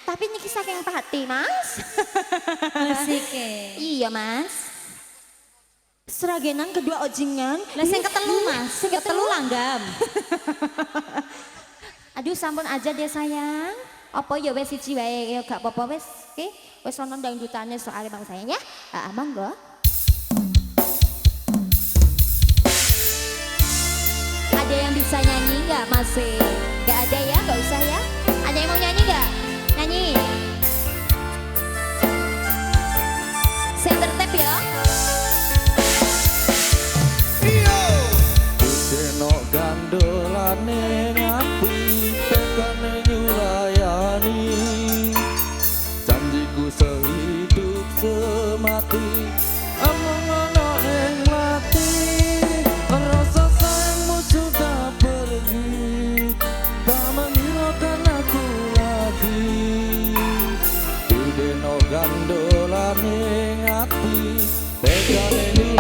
Tapi niki saking pati, Mas. Musike. Iya, Mas. Seragenan kedua ojingan. Lah sing ketelu, Mas. Sing ketelu langgam. Aduh, sampun aja deh sayang. Apa ya wes siji wae ya gak apa-apa wes. Oke, wes ono dangdutane soalnya Bang sayang ya. Monggo. Ada yang bisa nyanyi nggak masih? Nggak ada ya, nggak usah ya. Ada yang mau nyanyi nggak? Nyanyi. Center tap ya. Deno gandolane ngati tekane nyulayani janjiku sehidup semati amung ana ing lati rasa sayangmu sudah pergi tak menghiraukan aku lagi deno gandolane ngati tekane nyulayani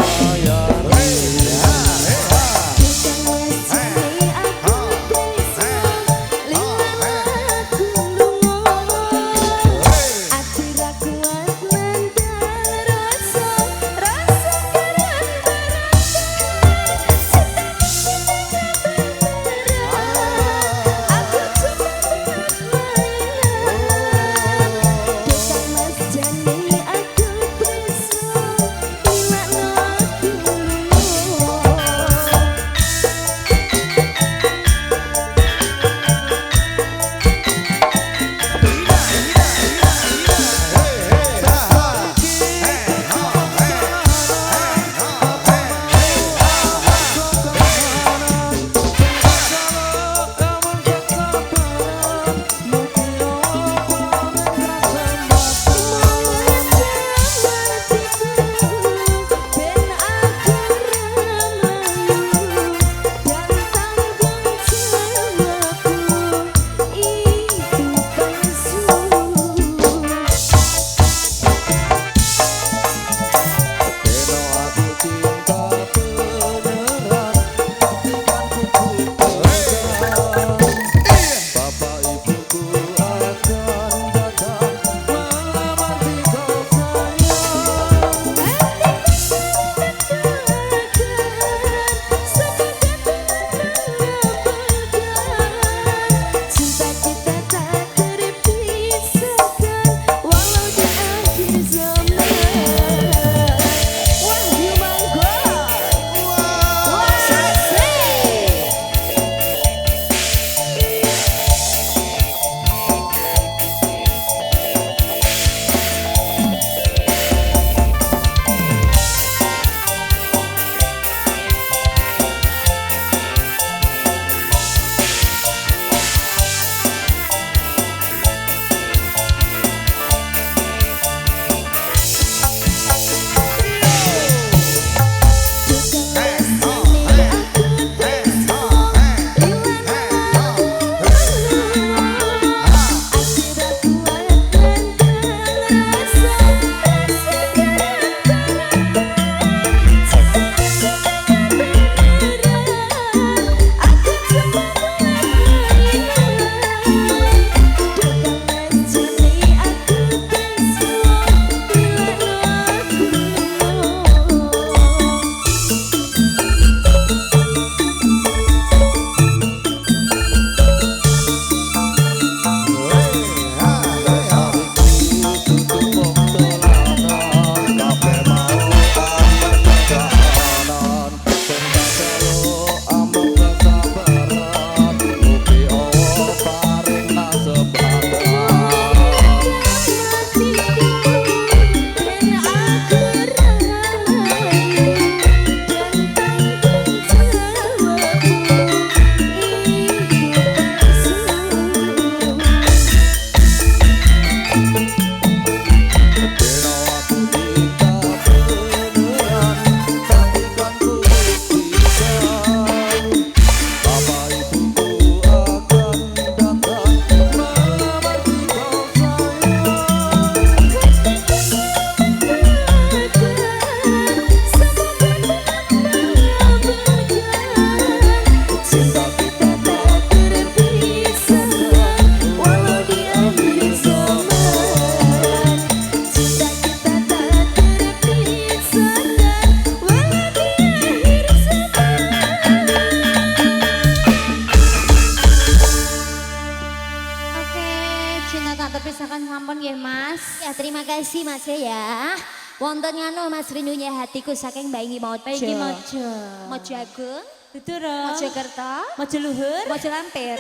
matur pisakan sampun nggih Mas. Ya terima kasih Mas ya. Wonten nganu Mas rindunya hatiku saking Mbak Inggi Mojo. Mbak Inggi Mojo. Mojo Agung, Tuturo. Mojokerto, Mojo Luhur. Mojo Lampir.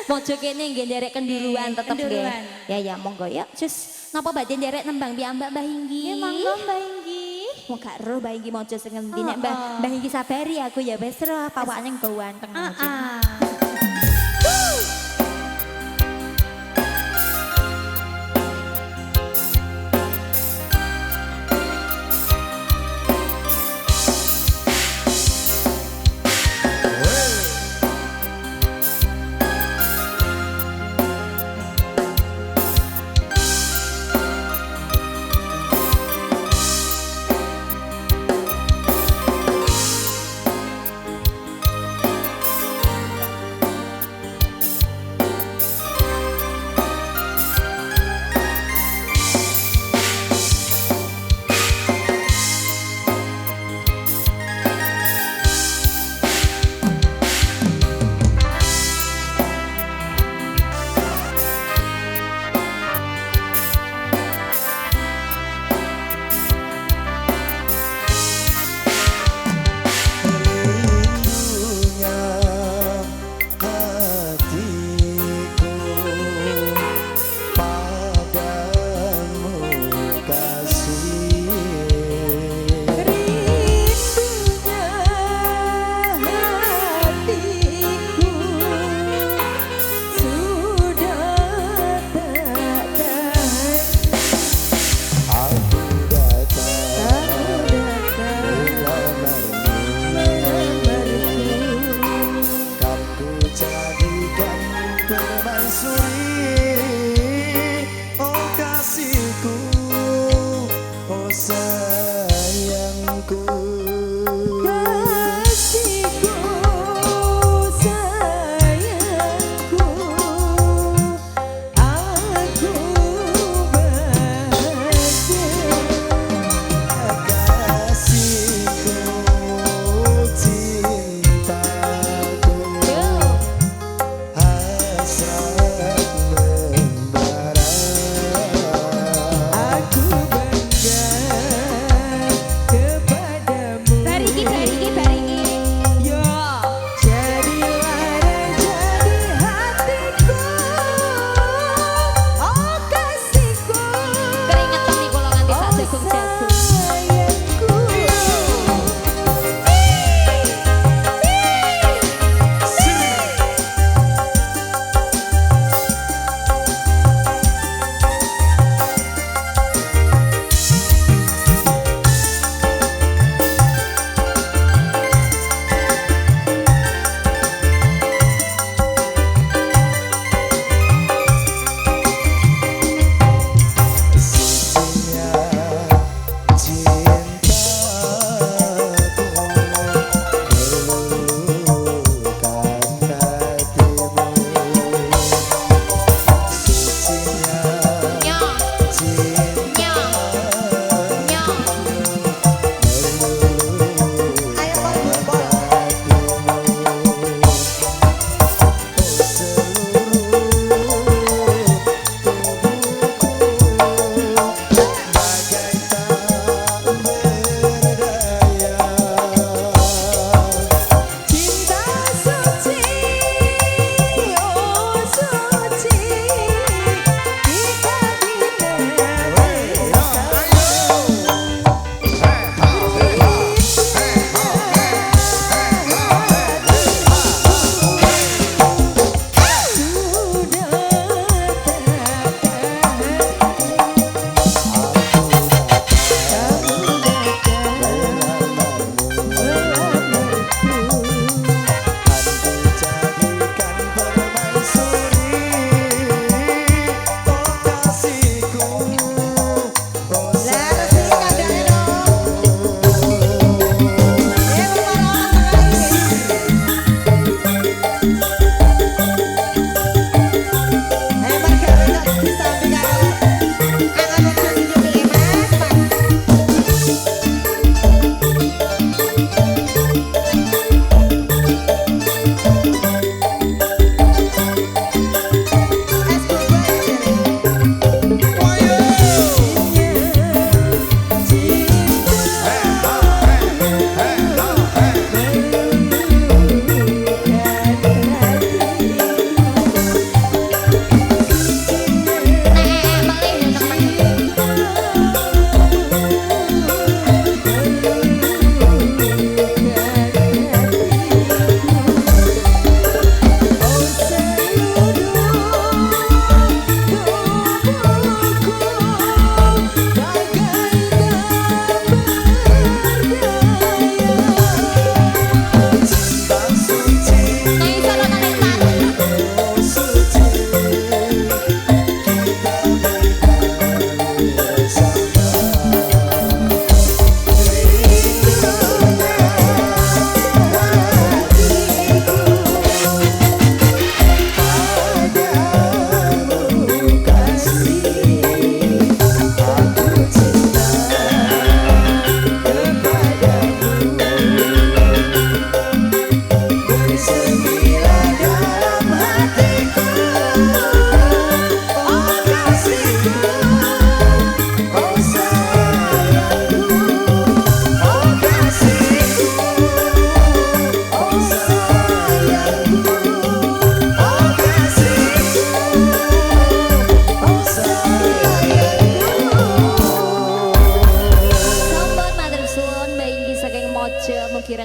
Mojo kene nggih nderek kenduruan tetep nggih. kenduruan. Ya monggo ya. Jus napa badhe nderek nembang piyambak Mbah Inggi? Ya monggo Mbak Inggi. Wong gak ero Mbah Inggi Mojo sing ngendi nek Oh, Mbah Inggi sabari aku ya wis ro pawakane ganteng aja. Rindunya hatiku padamu kasih. Rindunya hatiku sudah tak tahan. Aku datang kan ku jadikan permaisuri. Oh kasihku, oh sayangku. Kasihku, sayangku, aku Kasihku, cintaku, hasrat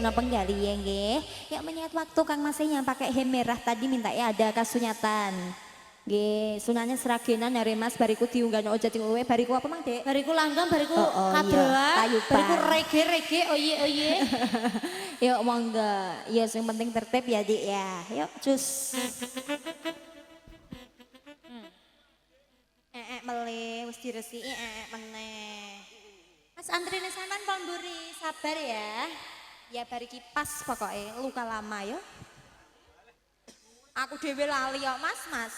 boten apa nggali ya nggih. Ya menyat waktu Kang Mas yang pakai hem merah tadi minta ya ada kasunyatan. Nggih, sunahnya seragenan hari Mas bariku diunggahno ojo tinggal bariku apa Mang Dek? Bariku langgam, bariku Oh, iya. kadroa, Tayuban. bariku rege-rege, oye. Yuk monggo. Ya yang penting tertib ya Dik ya. Yuk cus. Mele wis diresiki meneh. Mas antrine sampean pon mburi, sabar ya. Ya bariki pas pokoknya luka lama yo. Aku dhewe lali kok Mas.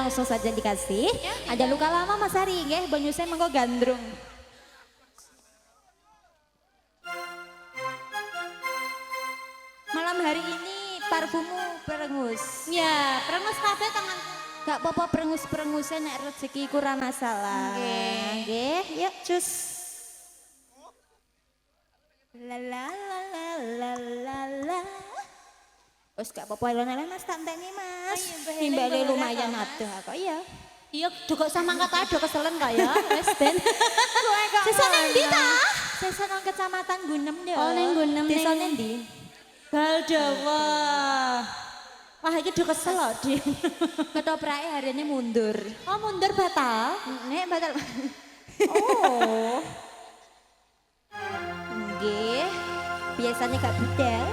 langsung saja dikasih. Ada luka lama Mas Hari nggih, bonyusnya mengko gandrung. Malam hari ini parfummu perengus. Ya, perengus kabeh tangan. Gak apa-apa perengus-perengusnya nek rezeki kurang masalah. Nggih, yuk cus. La la la la la la la. Wes gak apa-apa lho Mas tak enteni Mas. Timbale lumayan adoh kok iya. Iya, dukok sama kata do keselen kok ya. Wes ben. Kowe kok Sesa nang ndi ta? Sesa nang Kecamatan Gunem yo. Oh, nang Gunem, Desa ning- ndi? Baldawa. Wah, iki do kesel kok, Di. Ketoprake hari ini mundur. Oh, mundur batal. Nek batal. Oh. Nggih. Biasanya gak budal.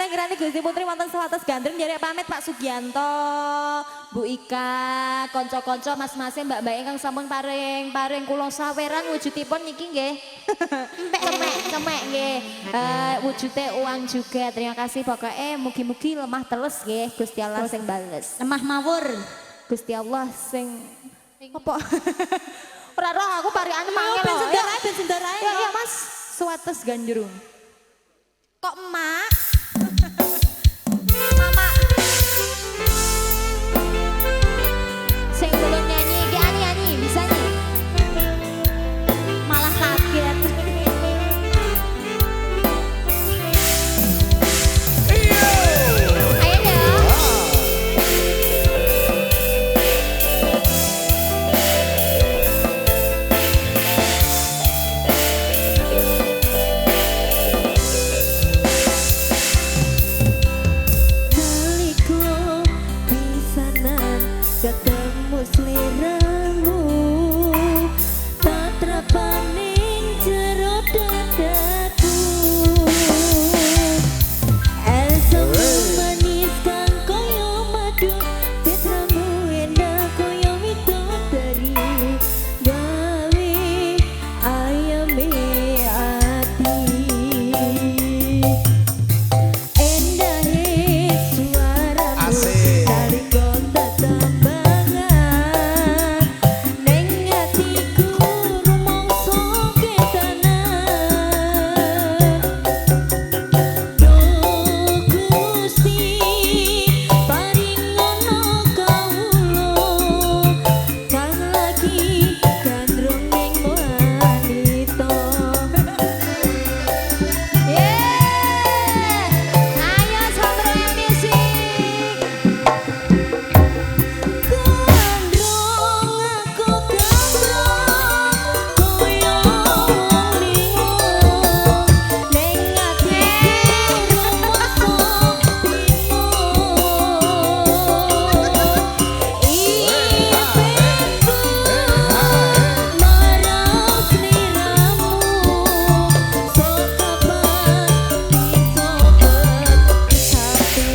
ngerani Gusti Putri wonten sawates gandreng nderek pamit Pak Sugianto, Bu Ika, konco-konco mas-mase mbak-mbak ingkang sampun paring kula saweran wujudipun niki nggih. Cemek nggih. Wujude uang juga. Terima kasih pokoknya mugi-mugi lemah teles nggih Gusti Allah sing bales. Lemah mawur. Gusti Allah sing apa? Ora roh aku parikane mangkel Ben lho. sendarae. Ya Mas, sawates gandrung. Kok emak? Mama. Sing belum nyanyi, iki ani bisa nih. Malah kaget. Ayo dong. Naliko pisanan ketemu sliramu tatrapaning jero dadaku esamu manis kang koyo madu citramu enak koyo widodari gawe ayame ati endahe suaramu Asik. nalika tetembangan ning atiku rumangsa ketanan Duh Gusti paringono kawula kang lagi gandrung ning wanita Ayo Sandra Music. Gandrung aku gandrung koyo wong liya ning atiku rumangsa bingung marang sliramu sokapan bisa bersatu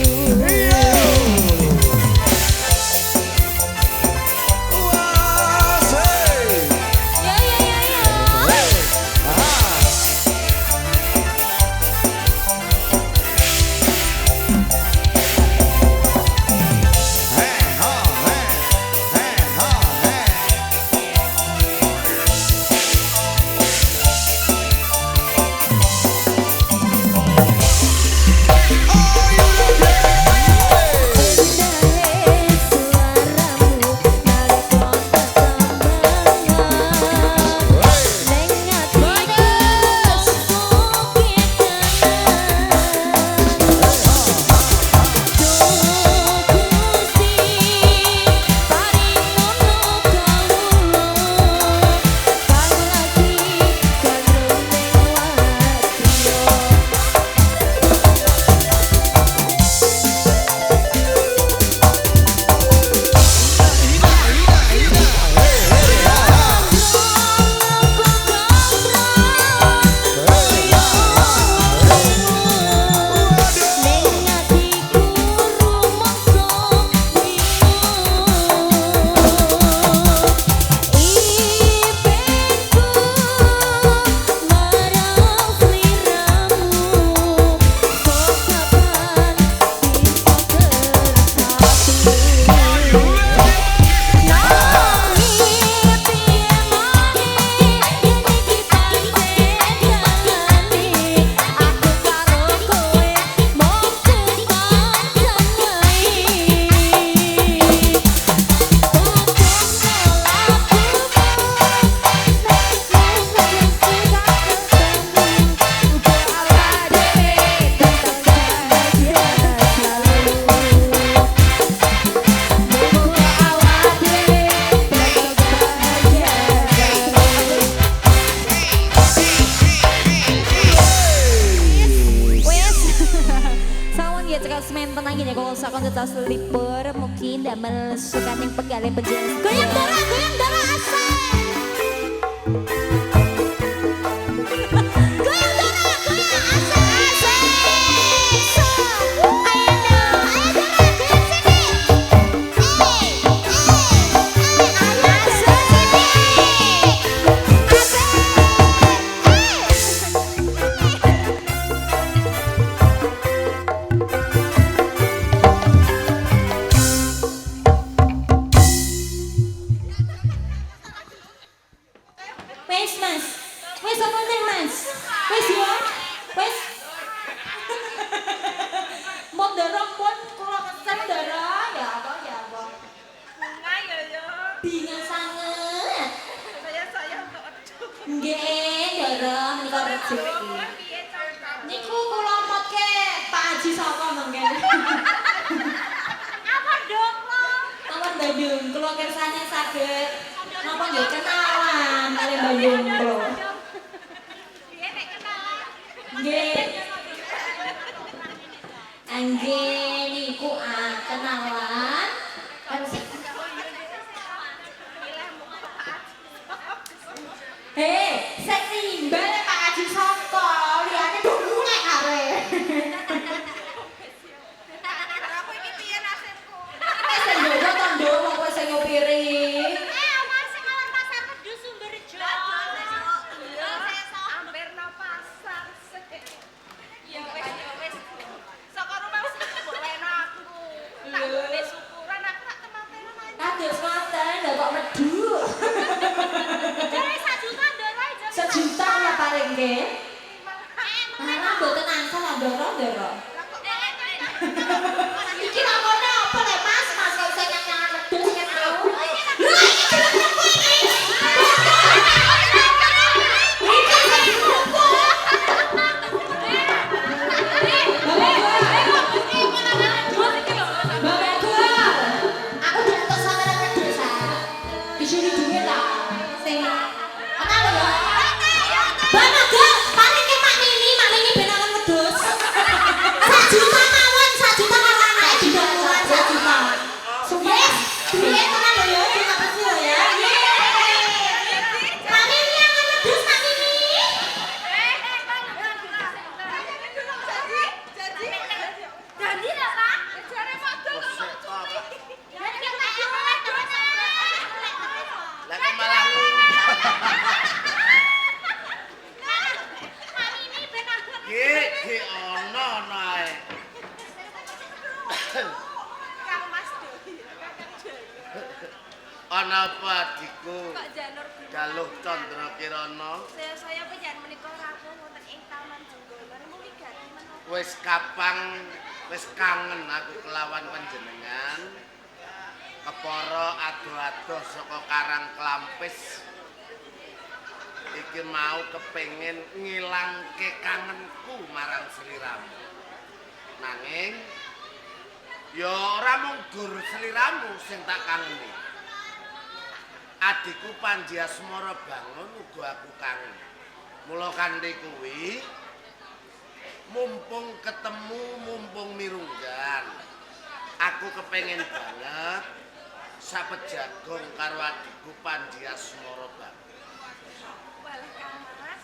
Semen tenang gini kalau sakon tetap selipur mungkin damel sukaning pegale penjelas goyang darah asik goyang darah asik Wes Mas. Wes apa nih Mas? Wes ya. Wes. Mau dorong pun kula kesen dorong ya apa ya apa. Bunga ya ya. Bingung sanget. Saya untuk aduh. Nggih, dorong menika rezeki. Piye contoh? Niku kula motke Pak Haji sapa mangken. Apa dong lo? Tawon Bandung, kula kersane saged napa nggih kenalan kali Bandung kula. Piye nek kenalan? Nggih. Anggih niku kenalan. Hei, sing timbal Pak Haji sapa? Liyane dulu nek arek. Aku iki piye nasibku? Wis ndodo to nduk wong kowe sing nyupiri. Awan sing awan pasar Kedus Sumberjo. Iya, hampir no pasar. Ya wis. Saka rumah wis mbok leno aku. Tak boleh syukuran aku tak teman-teman aja. Kados ngoten lho kok medhuk. Jare 1 juta ndoro aja. 1 juta ya paling nggih. Ana mboten angsal ndoro. Iki namanya apa lek Mas? Mas kok sing nyanyi medhuk sing tau. Lha iki jenenge kowe iki. Iki sing opo? Aku diatur sampeyan medhuk sa. Disini duit ta. Sing ana lho ya. Banaga, paling ke Mak Nini ben akan wedhus. 1 juta mawon, 1 juta karo anake juga murah 1 juta. Yes, duit tenan lho ya, terima kasih lho ya. Mak Nini akan wedhus, Mak Nini. Jadi lah Pak, jare modal kok. Lah kok malah iki ono ae. Kang Mas Doi. Ana apa adikku? Pak Janur Galuh Candra Kirana. Saya pengen menika rawuh wonten ing Taman Jenggolan muli ganti menapa? Wis kapang, wis kangen aku kelawan panjenengan. Kepara adoh-adoh saka Karang Klampis. Iki mau kepengin ngilangke kangenku marang sliramu. Nanging ya ora mung gur sliramu sing tak kangeni. Adikku Panji Asmara bangun uga aku kangen. Mula kanthi kuwi mumpung ketemu, mumpung mirunggan. Aku kepengin banget sapet jagong karo adikku Panji Asmara bangun. Walah Kang Mas.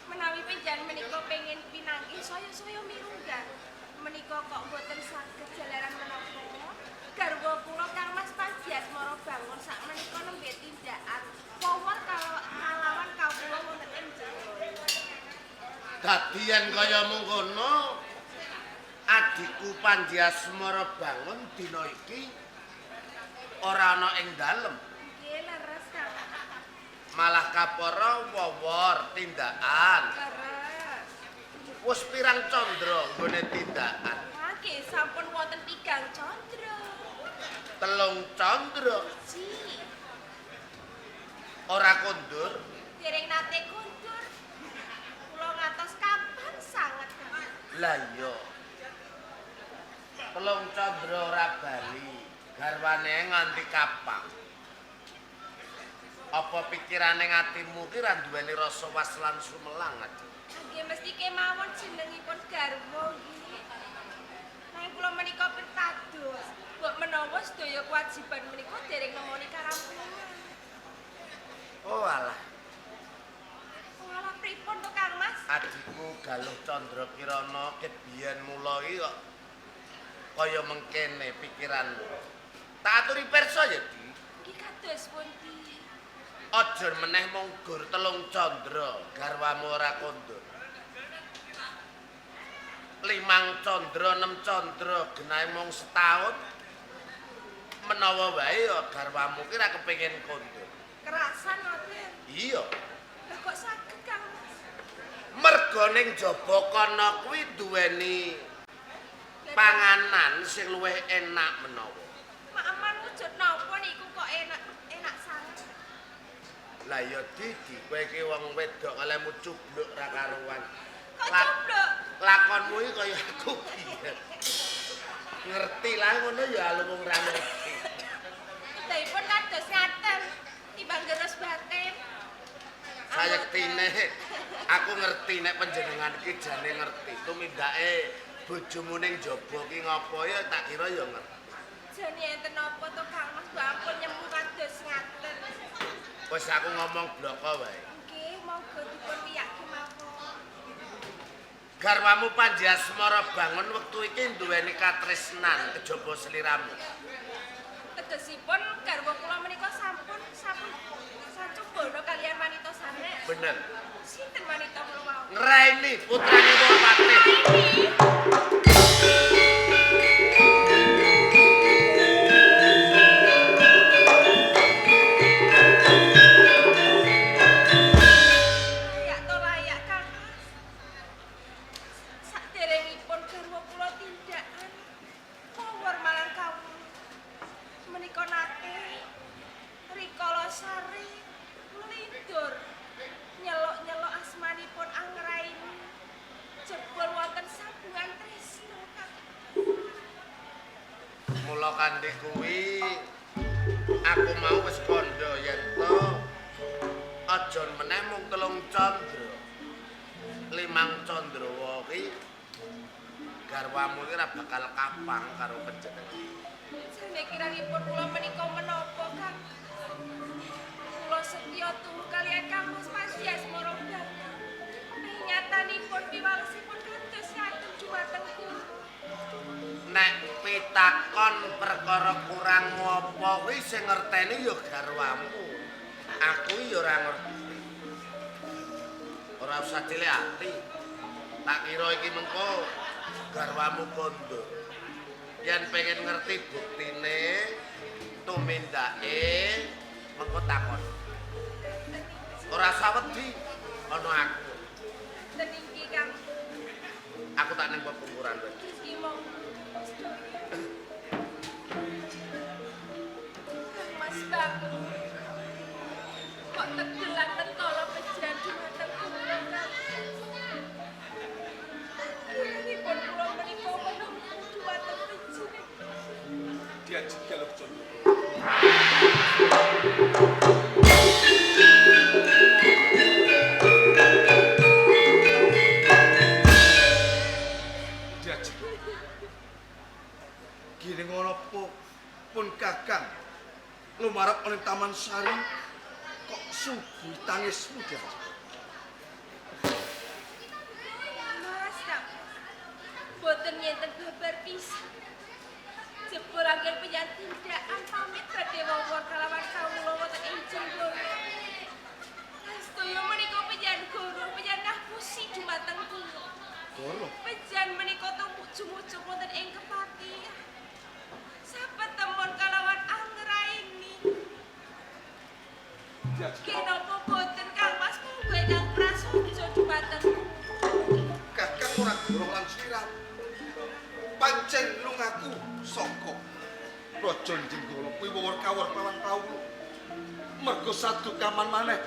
Menawi panjenengan menika pengin pinanggih saya mirunggan. Menika kok boten saged jalaran menapa? Garwa kula Kang Mas Panji Asmara bangun sak menika nembe tindakan pawon kalawan kawula wonten ing Jenggolan. Dadi yen kaya mengkono adikku Panji Asmara bangun dina iki ora ana ing dalem. Nggih leres Kang. Malah kapara wawor tindakan. Leres. Wis pirang candra nggone tindakan? Nggih sampun wonten 3 candra. 3 candra Ji, ora kondur. dereng nate kundur. Kula ngantos kapan sanget Kang. Lah iya. 3 candra ora bali. Garwane nganti kapang. Apa pikirane atimu ki ra duweni rasa was lan sumelang aja. Nggih mesti kemawon jenengipun garwa nggih. Nanging kula menika pitados, mbok menawa sedaya kewajiban menika dereng nemoni karampungan. Oh alah, Ngalah pripun to Kang Mas? adikku Galuh Candra Kirana ket biyen mulai kok kaya mengkene pikiranmu. Tak aturi pirsa ya, Di. Nggih kados pundi? Aja meneh mung gur 3 candra garwamu ora kondur. 5 candra, 6 candra genahe mung setahun. Menawa wae ya garwamu ki ra kepengin kondur. Kerasan ngoten. Iya. mergo ning jaba kono kuwi duweni panganan sing luwih enak menawa. Mak aman wujud napa niku kok enak sanget. Lah ya Didi, kowe iki wong wedok kalemu cubluk ra karuan. Kok coblok? Lakonmu iki kaya aku biyen. Ngerti lah ngono ya alung ra ngerti. Daipun kados ngaten timbang gerus batin. Sayektine aku ngerti nek panjenengan iki jane ngerti. Tumindake bojomu ning jaba ki ngapa ya tak kira ya ngerti. Jane enten napa to Kang Mas Bampun nyemu kados ngaten. Wis aku ngomong bloko wae. Nggih, monggo dipun wiyaki mawon. Garwamu Panji Asmara bangun wektu iki duweni katresnan kejaba sliramu. Tegesipun garwa kula menika sampun sacumbana kaliyan wanita sanes. Bener. Sinten wanita kula wau? Ngraini putrane Wapati. Layak to layak Kang Mas. Saderengipun garwa kula tindakan mawar marang kawula. Menika nate rikala sari nglindur nyelok-nyelok asmanipun Anggraini jebul wonten sambungan tresna Kang. Mula kanthi kuwi aku mau wis kandha yen to aja meneh mung 3 candra. 5 Candrawa ki garwamu ki ora bakal kapang karo panjenengan. Jane kiranipun kula menika menapa Kang? Kula setya tuhu kaliyan Kang Mas Panji Asmara banget. Nyatanipun piwalesipun kados ngaten dumateng kula. Nek pitakon perkara kurang apa kuwi sing ngerteni ya garwamu. Aku ya ora ngerti. Ora usah cilik ati. Tak kira iki mengko garwamu kondo. Yen pengen ngerti buktine tumindake mengko takon. Ora usah wedi ana aku. Teninggi Kang. Aku tak ning pepungkuran wae. Iki monggo. Mas Bang. Kok tegelan mentolo pejan dumateng kula Kang. Kiranipun kula menika menapa dumateng pejan. Diajak galuk condro. Diajak. Gini ngono pun Kakang lumarap oleh Taman Sari kok subuh tangismu Diajak. Mas Kang. Boten nyenten babar pisan. Jebul anggen penyan tindakan pamit badhe wawon kalawan kawula wonten ing Jenggala. Sedaya menika penyan guru, penyan ngapusi dumateng kula. Goro. Penjan menika tumujug-mujug wonten ing kepatihan. Sapetemon kalawan Anggraini. Diajak. Kenapa boten Kang Mas monggo ingkang prasaja dumateng kula. Kakang ora goro lan sliram. Pancen lungaku saka Raja Jenggala kuwi wewor-kawor lawan kawula. Mergo sadukaman maneh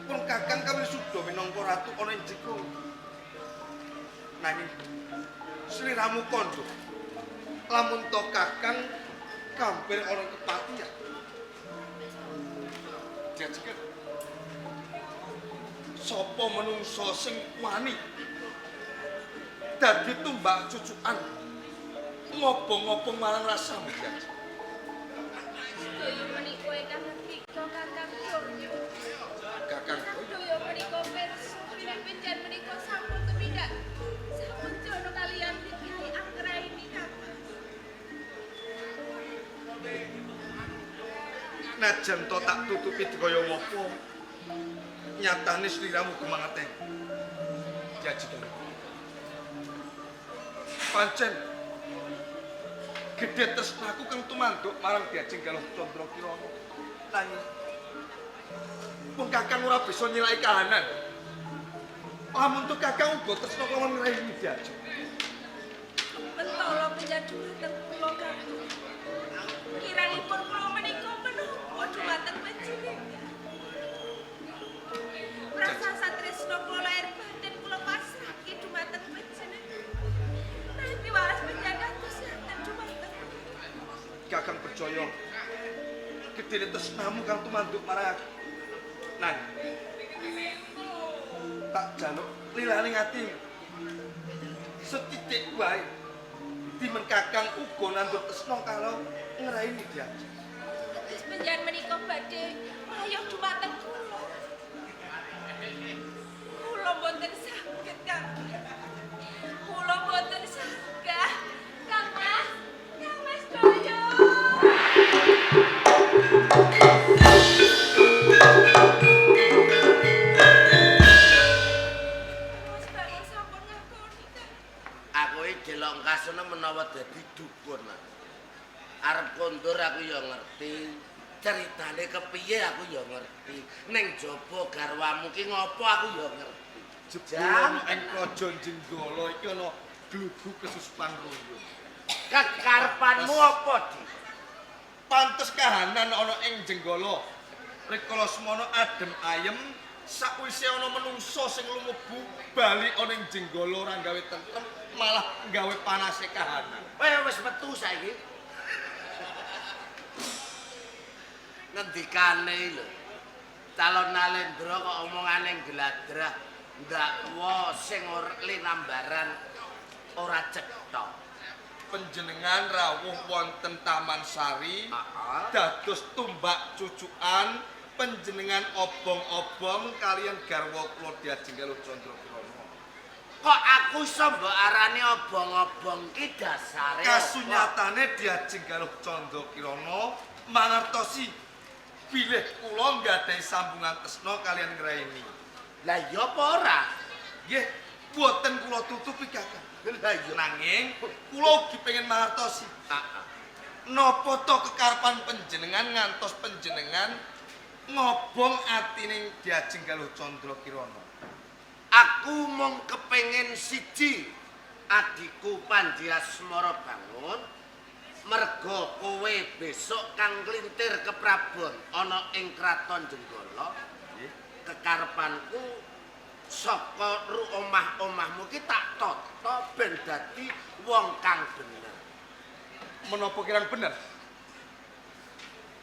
pun Kakang kawis suda minangka ratu ana ing Jenggala. Nanging sliramu kandha lamun to Kakang kampir ana kepatihan. Jajake sapa menungso sing wani dadi tumbak cucukan ngobong-ngobong marang rasamu Jajak. Sedaya menika ingkang ngendika Kakang Duryo. Kakang Sedaya menika pirsa pinjen menika sampun tumindak. Sampun jono kaliyan Kyai Anggraini Kakang. najan to tak tutupi kaya ngopo nyatane sliramu gemangeteng. Jajak. Pancen gedhe tresnaku kang tumanduk marang Diajeng Galuh Candra Kirana. Nanging pun Kakang ora bisa nyilai kahanan. Lamun tuh kakang uga tresna kelawan Raini Diaji. Mentolo penjadu dateng kula kakang. Kiranipun kula menika menapa dumateng panjenengan. Rasa satresna kula lahir batin kula pasrahke dumateng panjenengan. Nalika waras penjaga kesehatan dumateng. Kakang percaya gedene tresnamu kang tumanduk marang aku. Nang tak jaluk lilane ati. Setitik wae timen kakang uga nandur tresna karo Raini Diaji. Wis panjenengan menika badhe mayos dumateng kula. Kula mboten saged, Kang. Kula mboten saged. Kang Mas Doyo. Mas Bagus sampun ngakoni, Kang. Aku iki delok kasune menawa dadi dukun. Arep kondur aku ya ngerti. Ceritane kepiye aku ya ngerti. Ning jaba garwamu ki ngopo aku ya ngerti. Jebul ing Praja Jenggala iki ana glugu kesusupan royo. Kekarepanmu apa, Dik? Pantes kahanan ana ing Jenggala. Rikala semana adem ayem, sakwise ana menungsa sing lumebu bali ana ing Jenggala ora gawe tentrem, malah gawe panase kahanan. Wis metu saiki. Ngendikane lho. Calon Nalendra kok omongane gladrah, ndakwa sing linambaran ora cetha. Panjenengan rawuh wonten Taman Sari, dados tumbak cucukan panjenengan obong-obong kalian garwa kula Diajeng Galuh Candrakirana. Kok aku iso mbok arani obong-obong ki dasare Kasunyatane Diajeng Galuh Candrakirana mangertosi bilih kula nggadahi sambungan tresna kalian Raini. Lah ya apa ora? Nggih, boten kula tutupi Kakang. Lah iya. Nanging kula ugi pengen mangertosi. Napa to kekarepan panjenengan ngantos panjenengan ngobong atining Diajeng Galuh Candrakirana. Aku mung kepengin siji, adikku Pandhi Asmara bangun, merga kowe besok kang nglintir keprabon ana ing kraton Jenggala. Kekarepanku saka omah-omahmu ki tak tata ben dadi wong kang bener. Menapa kirang bener?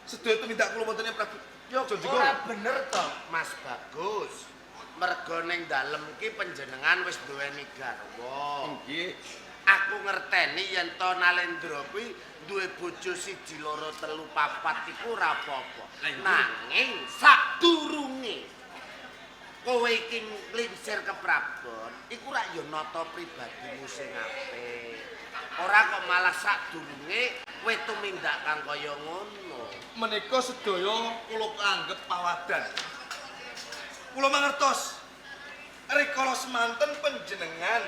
Sedaya tumindak kula wonten ing Prabu Yo Janjigala. ora bener to, Mas Bagus. Merga ning dalem ki panjenengan wis duweni garwa. Nggih. Aku ngerteni yen to Nalendra kuwi duwe bojo 1 2 3 4 iku ora apa-apa. Nanging sadurunge kowe iki nglingsir ke Prabon, iku rak ya nata pribadimu sing apik. Ora kok malah sadurunge kowe tumindak kang kaya ngono. Menika sedaya kula anggep pawadan. Kula mangertos rikala semanten panjenengan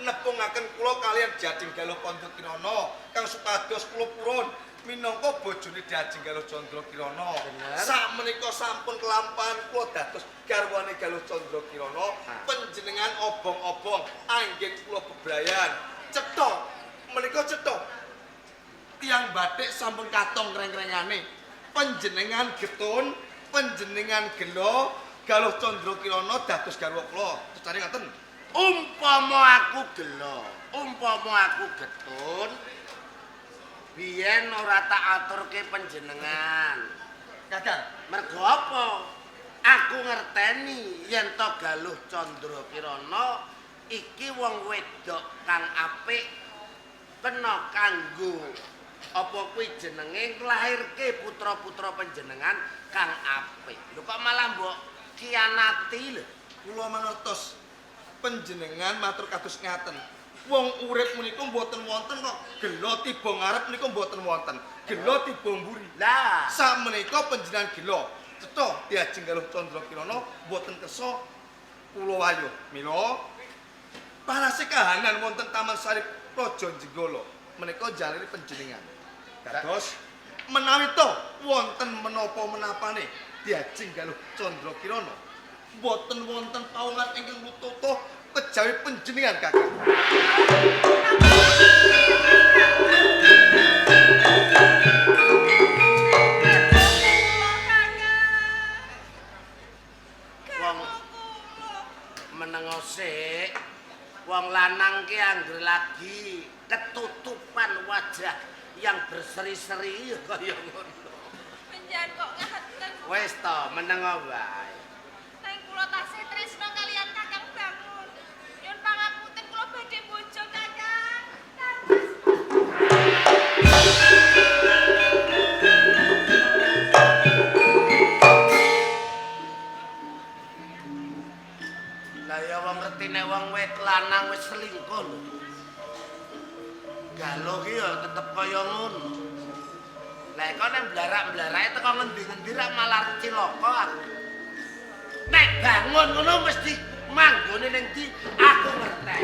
nepungaken kula kalian Diajeng Galuh Candrakirana kang supados kula purun minangka bojone Diajeng Galuh Candrakirana. Sakmenika sampun kelampahan kula dados garwane Galuh Candrakirana, panjenengan obong-obong anggen kula bebrayan. Cetha, menika cetha. Tiang batik sampun katong kreng-krengane. Panjenengan getun, panjenengan gelo Galuh Candrakirana dados garwa kula. Secare ngaten. Umpama aku gelo, umpama aku getun, biyen ora tak aturke panjenengan. Kakang, Mergo apa? Aku ngerteni yen to Galuh Candrakirana iki wong wedok kang apik kena kanggo apa kuwi jenenge nglahirke putra-putra panjenengan kang apik. Lho kok malah mbok kianati lho. kula mangertos panjenengan matur kados ngaten. Wong urip menika mboten wonten kok gelo tiba ngarep menika mboten wonten. Gelo tiba mburi. Lah, Sakmenika panjenengan gelo. Cetha Diajeng Galuh Candrakirana mboten kersa kula wayuh. Mila panase kahanan wonten Taman Sari Praja Jenggala menika jalari panjenengan. Dados menawi to wonten menapa menapane Diajeng Galuh Candrakirana boten wonten pawongan ingkang lututuh kejawi panjenengan Kakang. Wong menengo sik, wong lanang ki anggere lagi ketutupan wajah yang berseri-seri ya kaya ngono. Penjan kok ngaten. Wis to, menengo wae. Nang kula tasih tresno kalian Kakang Bangun. Nyuwun pangapunten kula badhe bojo Kakang. Lah ya wong ngerti nek wong wit lanang wis selingkuh lho. Galuh ki ya tetep kaya ngono. Lah kok nek blarak-blarake teko ngendi-endi ra malah cilaka aku. Nek bangun ngono mesti manggone ning ndi aku ngerti.